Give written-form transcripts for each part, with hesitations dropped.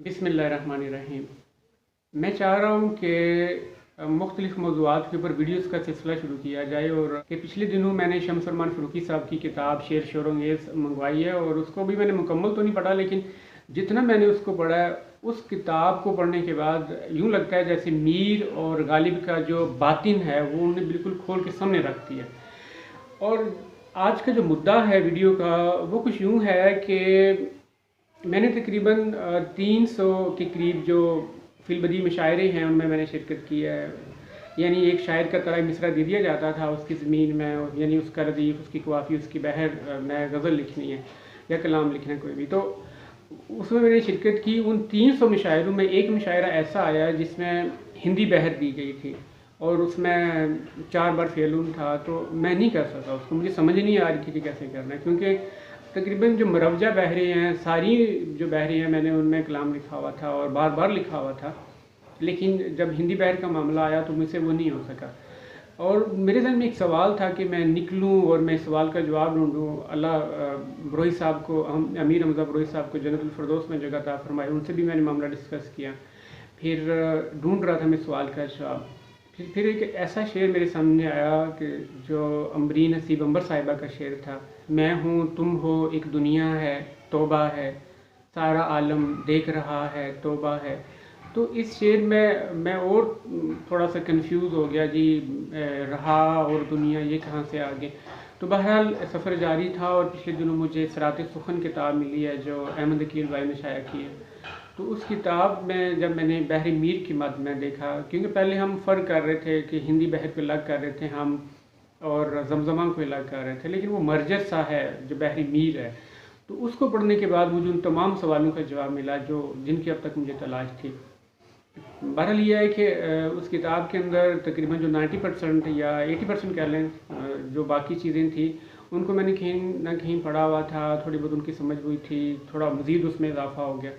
बिस्मिल्लाहिर्रहमानिर्रहीम। मैं चाह रहा हूँ कि मुख्तलिफ़ मौज़ूआत के ऊपर वीडियोज़ का सिलसिला शुरू किया जाए और कि पिछले दिनों मैंने शम्स अरमान फ़ारूकी साहब की किताब शेर शोरोंगेज़ मंगवाई है और उसको भी मैंने मुकम्मल तो नहीं पढ़ा, लेकिन जितना मैंने उसको पढ़ा है उस किताब को पढ़ने के बाद यूँ लगता है जैसे मीर और गालिब का जो बातिन है वो उन्हें बिल्कुल खोल के सामने रख दिया। और आज का जो मुद्दा है वीडियो का वो कुछ यूँ है कि मैंने तकरीबन 300 के करीब जो फिलबदी मुशायरे हैं उनमें मैंने शिरकत की है। यानी एक शायर का तरह मिसरा दे दिया जाता था उसकी ज़मीन में, यानी उसका रदीफ़, उसकी कवाफ़ी, उसकी बहर में गज़ल लिखनी है या कलाम लिखना है कोई भी, तो उसमें मैंने शिरकत की। उन 300 मुशायरों में एक मुशायरा ऐसा आया जिसमें हिंदी बहर दी गई थी और उसमें 4 बार फेलून था, तो मैं नहीं कर सका उसको, मुझे समझ नहीं आ रही थी कि कैसे करना है, क्योंकि तकरीबन जो मरवजा बहरें हैं, सारी जो बहरें हैं मैंने उनमें कलाम लिखा हुआ था और बार बार लिखा हुआ था, लेकिन जब हिंदी बहर का मामला आया तो मुझसे वो नहीं हो सका। और मेरे ज़हन में एक सवाल था कि मैं निकलूं और मैं इस सवाल का जवाब ढूंढूं। अल्लाह बरोही साहब को, अमीर हमज़ा बरोही साहब को जन्नतुल फिरदौस में जगह अता फरमाए, उनसे भी मैंने मामला डिस्कस किया। फिर ढूंढ रहा था मैं सवाल का जवाब। फिर एक ऐसा शेर मेरे सामने आया कि जो अमरीन हसीब अंबर साहिबा का शेर था, मैं हूँ तुम हो एक दुनिया है तौबा है, सारा आलम देख रहा है तौबा है। तो इस शेर में मैं और थोड़ा सा कंफ्यूज हो गया जी, रहा और दुनिया ये कहाँ से आ गए। तो बहरहाल सफ़र जारी था और पिछले दिनों मुझे सिरात सुखन किताब मिली है जो अहमद अकील भाई ने शाया की है। तो उस किताब में जब मैंने बहर मीर की मद में देखा, क्योंकि पहले हम फ़र्क कर रहे थे कि हिंदी बहर को अलग कर रहे थे हम और जमजमा को अलग कर रहे थे, लेकिन वो मरजर सा है जो बहर मीर है। तो उसको पढ़ने के बाद मुझे उन तमाम सवालों का जवाब मिला जो जिनकी अब तक मुझे तलाश थी। बहरहाल ये है कि उस किताब के अंदर तकरीबन जो 90% या 80% कह लें, जो बाकी चीज़ें थी उनको मैंने कहीं ना कहीं पढ़ा हुआ था, थोड़ी बहुत उनकी समझ हुई थी, थोड़ा मज़ीद उसमें इजाफा हो गया।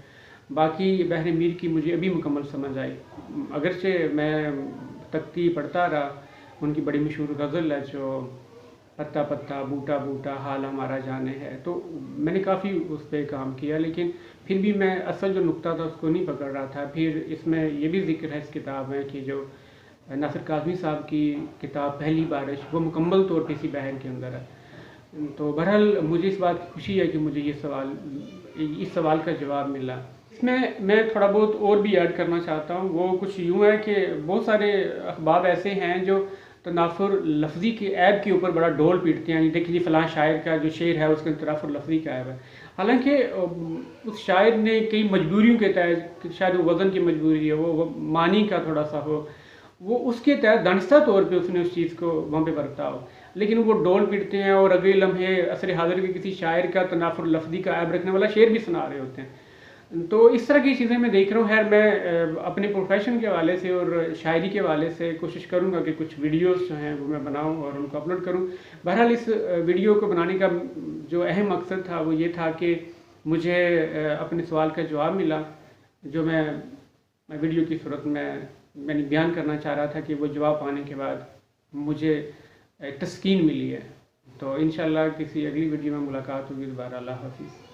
बाकी बहर मीर की मुझे अभी मुकम्मल समझ आई, अगरचे मैं तख्ती पढ़ता रहा। उनकी बड़ी मशहूर गज़ल है जो पत्ता पत्ता बूटा बूटा हाल हमारा जाने है, तो मैंने काफ़ी उस पर काम किया, लेकिन फिर भी मैं असल जो नुक्ता था उसको नहीं पकड़ रहा था। फिर इसमें ये भी जिक्र है इस किताब में कि जो नासिर काज़मी साहब की किताब पहली बारिश, वो मुकम्मल तौर पर इसी बहर के अंदर है। तो बहरहाल मुझे इस बात की खुशी है कि मुझे इस सवाल का जवाब मिला। इसमें मैं थोड़ा बहुत और भी ऐड करना चाहता हूँ। वो कुछ यूँ है कि बहुत सारे अखबार ऐसे हैं जो तनाफुर लफ्ज़ी के ऐब के ऊपर बड़ा डोल पीटते हैं। देखिए जी फ़लाँ शायर का जो शेर है उसके तनाफुर लफ्ज़ी का ऐब है, हालांकि उस शायर ने कई मजबूरियों के तहत, शायद वो वज़न की मजबूरी है, वो मानी का थोड़ा सा हो, वो उसके तहत दानिस्ता तौर पे उसने उस चीज़ को वहाँ पे बरता हो, लेकिन वो डोल पीटते हैं और अगले लम्हे असर हाज़िर के किसी शायर का तनाफुर लफ्ज़ी का ऐब रखने वाला शेर भी सुना रहे होते हैं। तो इस तरह की चीज़ें मैं देख रहा हूँ। खैर मैं अपने प्रोफेशन के हवाले से और शायरी के हवाले से कोशिश करूँगा कि कुछ वीडियोस जो हैं वो मैं बनाऊँ और उनको अपलोड करूँ। बहरहाल इस वीडियो को बनाने का जो अहम मकसद था वो ये था कि मुझे अपने सवाल का जवाब मिला, जो मैं वीडियो की सूरत में मैंने बयान करना चाह रहा था कि वो जवाब पाने के बाद मुझे तस्कीन मिली है। तो इंशाअल्लाह किसी अगली वीडियो में मुलाकात होगी दोबारा। अल्लाह हाफ़िज़।